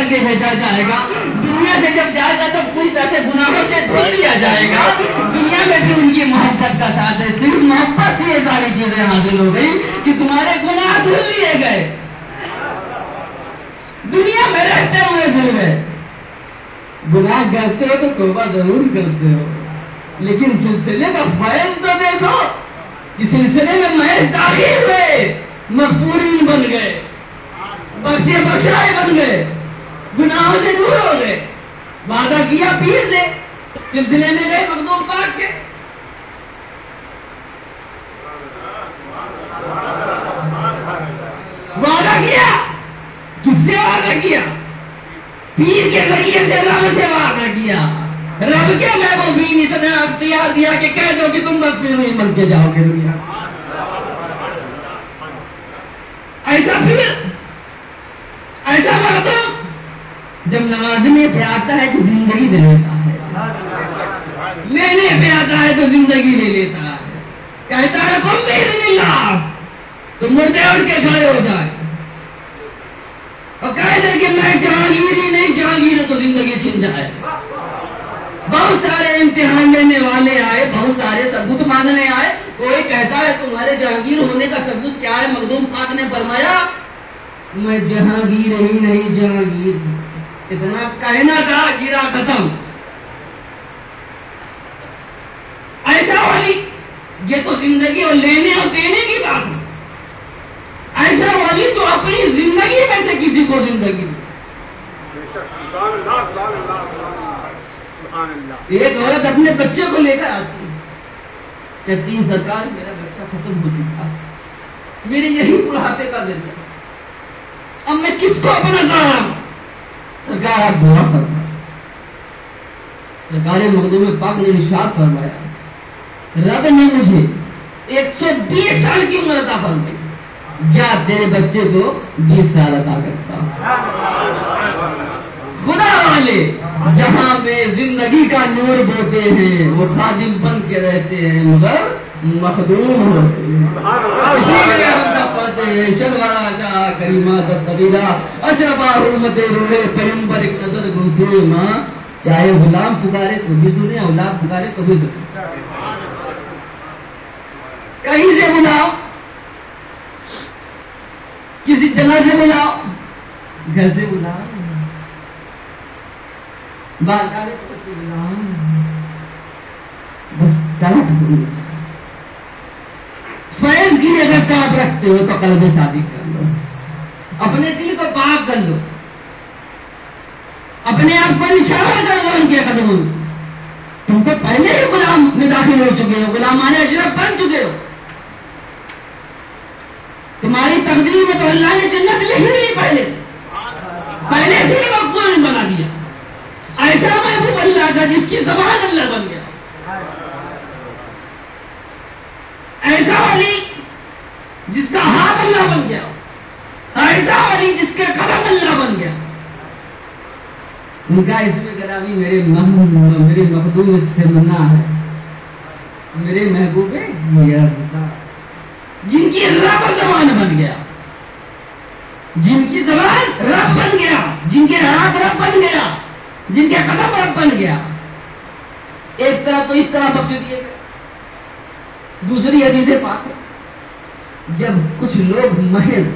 کر کے بھیجا جائے گا. دنیا سے جب جائے گا تو پوری طرح سے گناہوں سے دھل لیا جائے گا. دنیا میں بھی ان کی محبت کا ساتھ ہے. صرف محبت سے یہ ساری چیزیں حاصل ہو گئی کہ تمہارے گناہ دھل لیے گئے. دنیا میں رہتے ہوئے دھل گئے. گناہ کرتے ہو تو توبہ ضرور کرتے ہو, لیکن سلسلے کا فیض تو دیکھو کہ سلسلے میں محض داخل ہوئے, مغفورین بن گئے, بخشے بخشائے بن گئے, گناہوں سے دور ہو گئے. وعدہ کیا پیر سے, سلسلے میں گئے مخدوم پاک کے. وعدہ کیا, کس سے وعدہ کیا؟ پیر کے ذریعے سے رب سے وعدہ کیا. رب کے محبوبین اتنا اختیار دیا کہ کہہ دو کہ تم مغفورین بن کے جاؤ گے دنیا. ایسا پھر ایسا مخدوم جب نوازنے پہ آتا ہے تو زندگی دے لیتا ہے, لینے پہ آتا ہے تو زندگی لے لیتا ہے. کہتا ہے تم باذن اللہ, تم مردے اٹھ کے کھڑے ہو جائے اور کہہ دے کہ میں جہانگیر ہی نہیں, جہانگیر ہے تو زندگی چھن جائے. بہت سارے امتحان لینے والے آئے, بہت سارے ثبوت مانگنے آئے. کوئی کہتا ہے تمہارے جہانگیر ہونے کا ثبوت کیا ہے؟ مخدوم پاک نے فرمایا میں جہانگیر ہی نہیں, جہانگیر. اتنا کہنا تھا, گرا ختم. ایسا والی, یہ تو زندگی اور لینے اور دینے کی بات ہے. ایسا والی تو اپنی زندگی میں سے کسی کو زندگی دے. ایک عورت اپنے بچے کو لے کر آتی ہے, کہتی ہے سرکار میرا بچہ ختم ہو چکا, میرے یہی بڑھاپے کا ذریعہ, اب میں کس کو اپنا سہارا؟ سرکار آپ دعا فرمائیں. سرکار مخدوم پاک نے ارشاد فرمایا رب نے مجھے 120 سال کی عمر عطا فرمائی, جا تیرے بچے کو 20 سال عطا کرتا ہوں. خدا والے جہاں پہ زندگی کا نور بوتے ہیں وہ خادم بن کے رہتے ہیں مگر مخدوم ہوتے ہیں. اسی لیے ہم سب پڑھتے ہیں شلوارا شاہ کریمہ دستگیرہ اشرفا حرمت روح پیغمبر ایک نظر گمسوئے ماں. چاہے غلام پکارے تو بھی سنے, اولاد پکارے تو بھی سنے. کہیں سے بلاؤ, کسی جگہ سے بلاؤ, گھر سے بلاؤ, بازارے تو بلاؤ, بس طلب ہونی چاہیے. فیض کی اگر طلب رکھتے ہو تو قلب صادق کر لو, اپنے دل کو پاک کر لو, اپنے آپ کو نچھاور کر لو ان کے قدموں میں. تم تو پہلے ہی غلام میں داخل ہو چکے ہو, غلامان اشرف بن چکے ہو. تمہاری تقدیر میں تو اللہ نے جنت لکھی ہوئی پہلے سے ہی مقبول بنا دیا. ایسا محبوب اللہ کا جس کی زبان اللہ بن گیا, ایسا ولی جس کا ہاتھ اللہ بن گیا, ایسا ولی جس کے قدم اللہ بن گیا. ان کا اسم گرامی میرے مخدوم سے منا ہے, میرے محبوب جن کی رب زبان بن گیا, جن کی زبان رب بن گیا, جن کے ہاتھ رب بن گیا, جن کے قدم رب بن گیا. ایک طرف تو اس طرح بخش دیے گئے. دوسری حدیث پاک ہے جب کچھ لوگ محض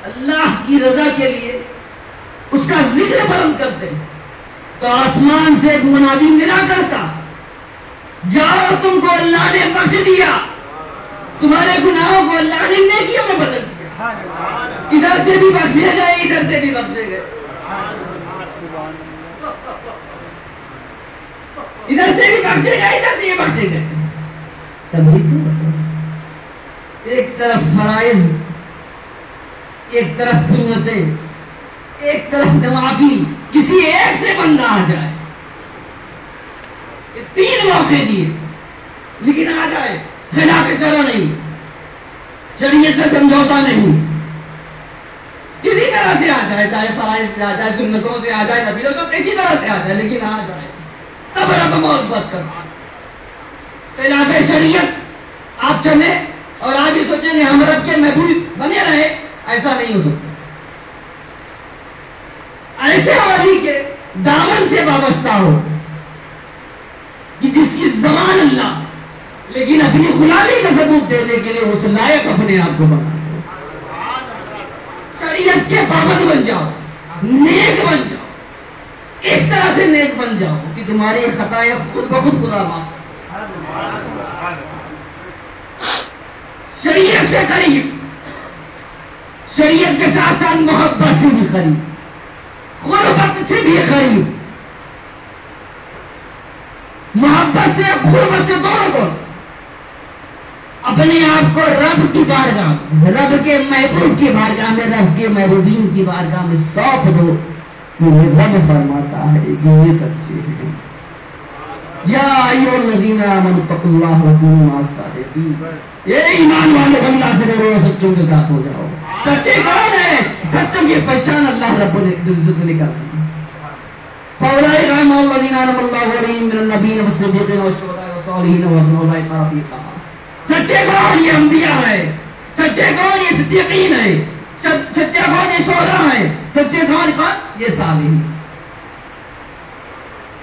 اللہ کی رضا کے لیے اس کا ذکر بلند کرتے تو آسمان سے ایک منادی ملا کرتا, جاؤ تم کو اللہ نے بخش دیا, تمہارے گناہوں کو اللہ نے نیکیوں میں بدل دیا. ادھر سے بھی بخشے گئے, ادھر سے بھی بخشے گئے, ادھر سے بھی بخشے گئے, ادھر سے بھی بخشے گئے. ایک طرف فرائض, ایک طرف سنتیں, ایک طرف نوافل, کسی ایک سے بندہ آ جائے. تین موقع دیے لیکن آ جائے, خلاف چلو نہیں, شریعت سے سمجھوتا نہیں, کسی طرح سے آ جائے, چاہے فرائض سے آ جائے, سنتوں سے آ جائے, نبیوں تو کسی طرح سے آ جائے, لیکن آ جائے تب رب محبت کرنا. خلاف شریعت آپ چلے اور آپ ہی سوچیں گے ہم رب کے محبوب بنے رہے, ایسا نہیں ہو سکتا. ایسے والی کے دامن سے وابستہ ہو کہ جس کی زبان اللہ، لیکن اپنی غلامی کا ثبوت دینے کے لیے اس لائق اپنے آپ کو بنا دو. شریعت کے پابند بن جاؤ، نیک بن جاؤ، اس طرح سے نیک بن جاؤ کہ تمہاری خطائیں خود بخود خدا معاف. شریعت سے قریب، شریعت کے ساتھ ساتھ محبت سے بھی قریب، قربت سے بھی قریب، محبت سے قربت سے دونوں اپنے آپ کو رب کی بارگاہ، رب کے محبوب کی بارگاہ میں، رب کے محبوبین کی بارگاہ میں سونپ دو. رب فرماتا ہے کہ یہ سچے ہیں. یا ایھا الذین آمنوا اتقوا اللہ وکونوا مع الصادقین. یہ ایمان والو اللہ سے ڈرو، سچوں کے ساتھ ہو جاؤ. سچے کون ہیں؟ سچوں کی پہچان اللہ رب العزت نے کرائی. فاولئک هم الذین انعم اللہ علیہم من النبیین والصدیقین والشہداء والصالحین وحسن اولئک رفیقا. سچے کون؟ یہ انبیاء ہے. سچے کون؟ یہ صدیقین ہے. سچے کون؟ یہ شہداء ہے. سچے کون؟ یہ صالحین.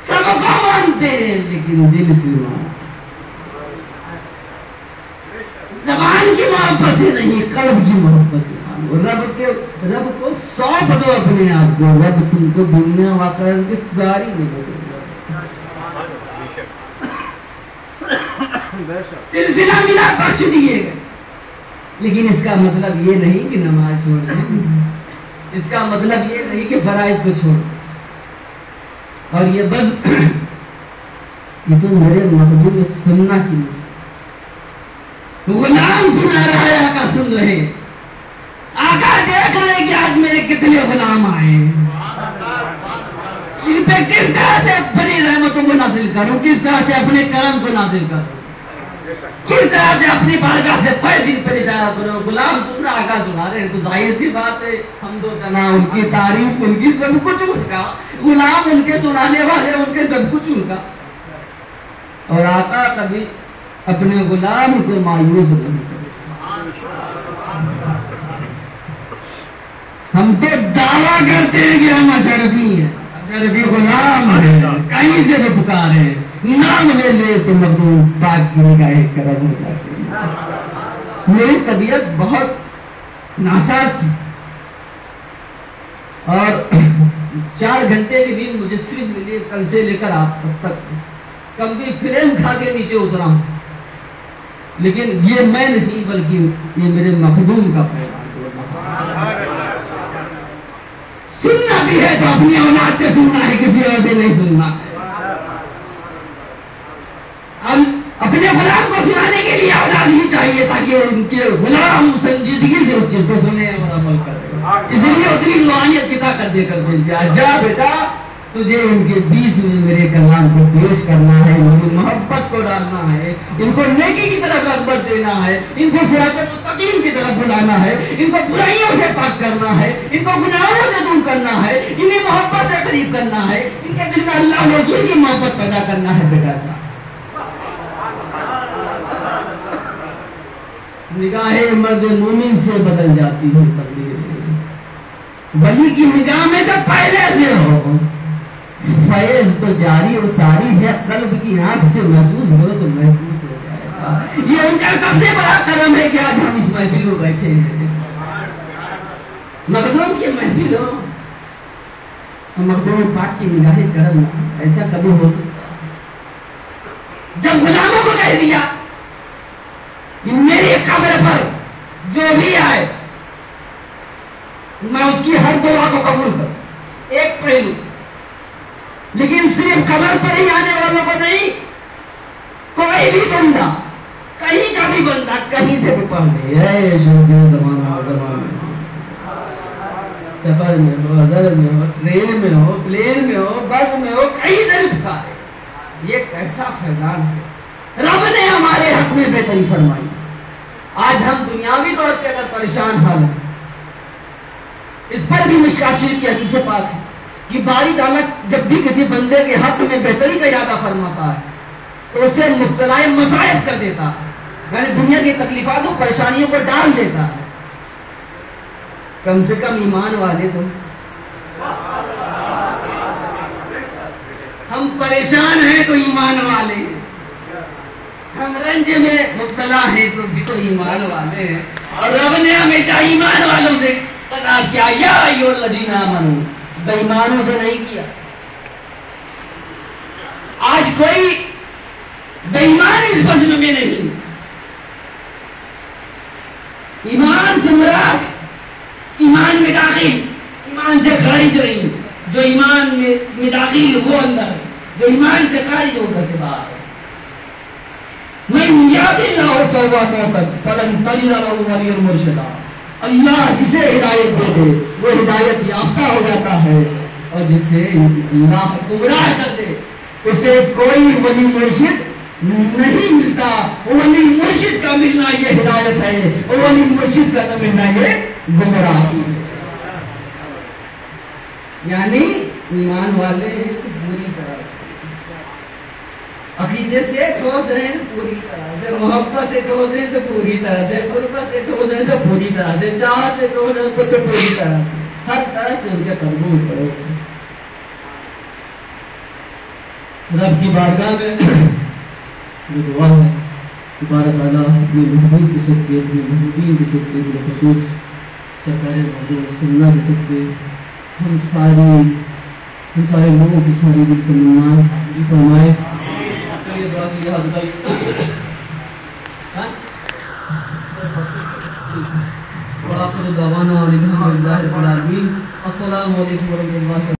سب کو مانتے ہیں لیکن دل سے مانتے، زبان کی محبت سے نہیں، قلب کی محبت سے مانو. رب کو سونپ دو اپنے آپ کو. رب تم کو دنیا واقع کی ساری نعمتیں سلسلہ ملا بخش دیے گئے. لیکن اس کا مطلب یہ نہیں کہ نماز چھوڑ دیں، اس کا مطلب یہ نہیں کہ فرائض کو چھوڑ. اور یہ بس یہ تو میرے مخدوم سننا کی نہیں. غلام سنا رہا ہے، آقا سن رہے ہیں. آقا دیکھ رہے ہیں کہ آج میرے کتنے غلام آئے ہیں. ان پہ کس طرح سے اپنی رحمتوں کو نازل کروں، کس طرح سے اپنے کرم کو نازل کروں، کس طرح سے اپنی بارگاہ سے فیض ان پہ نچارا کروں. غلام سن رہا، آقا سنا رہے ہیں. تو ظاہر سی بات ہے حمد و ثنا ان کی، تعریف ان کی، سب کچھ ان کا. غلام ان کے، سنانے والے ان کے، سب کچھ ان کا. اور آقا کبھی اپنے غلام کو مایوس نہیں کرتے. ہم تو دعویٰ کرتے ہیں کہ ہم اشرفی ہیں، اشرفی غلام ہیں، کہیں سے بھی پکارے ہیں، نام لے لے تو مخدوم پاک کی نگاہ کرم ہو جاتے ہیں. میری طبیعت بہت ناساز تھی اور 4 گھنٹے کی نیند مجھے صرف ملی کل سے لے کر اب تک. کبھی فریم کھا کے نیچے اترا ہوں، لیکن یہ میں نہیں بلکہ یہ میرے مخدوم کا پیغام. سننا بھی ہے تو اپنی اولاد سے سننا ہے، کسی اور سے نہیں سننا. اب اپنے غلام کو سنانے کے لیے اولاد ہی چاہیے تاکہ ان کے غلام سنجیدگی سے اس چیز کو سنے اور عمل کرے. اسی لیے اتنی روحانیت کی طاقت دے کر بھیج دیا، جا بیٹا تجھے ان کے بیچ میں میرے کلام کو پیش کرنا ہے، ان کی محبت کو ڈالنا ہے، ان کو نیکی کی طرف رغبت دینا ہے، ان کو صراط مستقیم کی طرف بلانا ہے، ان کو برائیوں سے پاک کرنا ہے، ان کو گناہوں سے دور کرنا ہے، انہیں محبت سے قریب کرنا ہے، ان کے دل میں اللہ اور رسول کی محبت پیدا کرنا ہے. بیٹا جا نگاہ مرد مومن سے بدل جاتی ہے تقدیر، ولی کی نگاہ میں تو پہلے سے ہو. فیض تو جاری و ساری ہے، قلب کی آنکھ سے محسوس ہو تو محسوس ہو جائے گا. یہ ان کا سب سے بڑا کرم ہے کہ آج ہم اس محفل میں بیٹھے ہیں. مخدوم کی محفل ہو، مخدوم پاک کی نگاہ کرم نہ، ایسا کبھی ہو سکتا؟ جب غلاموں کو کہہ دیا کہ میری قبر پر جو بھی آئے میں اس کی ہر دعا کو قبول کروں، ایک پہلو. لیکن صرف قبر پر ہی آنے والوں کو نہیں، کوئی بھی بندہ، کہیں کا بھی بندہ کہیں سے بھی پڑھ لے، زمانہ سفر میں ہو، حضر میں ہو، ٹرین میں ہو، پلین میں ہو، بس میں ہو، کہیں سے بھی پکارے. یہ کیسا فیضان ہے. رب نے ہمارے حق میں بہتری فرمائی. آج ہم دنیاوی طور پہ اگر پریشان حال ہیں، اس پر بھی مشکات شریف کی حدیث پاک ہے کہ باری تعالیٰ جب بھی کسی بندے کے حق میں بہتری کا ارادہ فرماتا ہے تو اسے مبتلا مصائب کر دیتا ہے، یعنی دنیا کی تکلیفات و پریشانیوں کو ڈال دیتا ہے. کم سے کم ایمان والے تو پریشان ہیں تو ایمان والے ہیں، ہم رنج میں مبتلا ہیں تو بھی تو ایمان والے ہیں، اور رب نے ہمیشہ ایمان والوں سے خطاب کیا، یا ایھا الذین آمنوا، بے ایمانوں سے نہیں کیا۔ آج کوئی بے ایمان اس بزم میں نہیں، ایمان سے مراد ایمان میں داخل، ایمان سے خارج نہیں، جو ایمان میں داخل وہ اندر، جو ایمان سے خارج وہ کر کے باہر ہے۔ من یہد اللہ فہو مہتد فلن تجد لہ ولیا مرشدا، اللہ جسے ہدایت دے دے وہ ہدایت یافتہ ہو جاتا ہے، اور جسے اللہ گمراہ کر دے اسے کوئی ولی مرشد نہیں ملتا۔ ولی مرشد کا ملنا یہ ہدایت ہے، اور ولی مرشد کا نہ ملنا یہ گمراہی ہے۔ یعنی ایمان والے ہیں تو پوری طرح سے عقیدے سے ٹھوس ہیں تو پوری طرح سے، محبت سے ٹھوس ہیں تو پوری طرح سے، قربت سے ٹھوس ہیں تو پوری طرح سے، چاہت سے ٹھوس ہیں تو پوری طرح سے، ہر طرح سے ان کے قدموں میں پڑے ہوئے۔ رب کی بارگاہ میں جو دعا ہے تبارک تعالیٰ اپنے محبوب کے صدقے، اپنے محبوبین کے صدقے، بالخصوص سرکار محمد صلی اللہ علیہ وسلم کے ہم سارے لوگوں کی ساری دل تمنا بھی فرمائے۔ چلیے دعا کی یاد بتائیے۔ وآخر دعوانا الحمد للہ رب العالمین۔ السلام علیکم ورحمۃ اللہ۔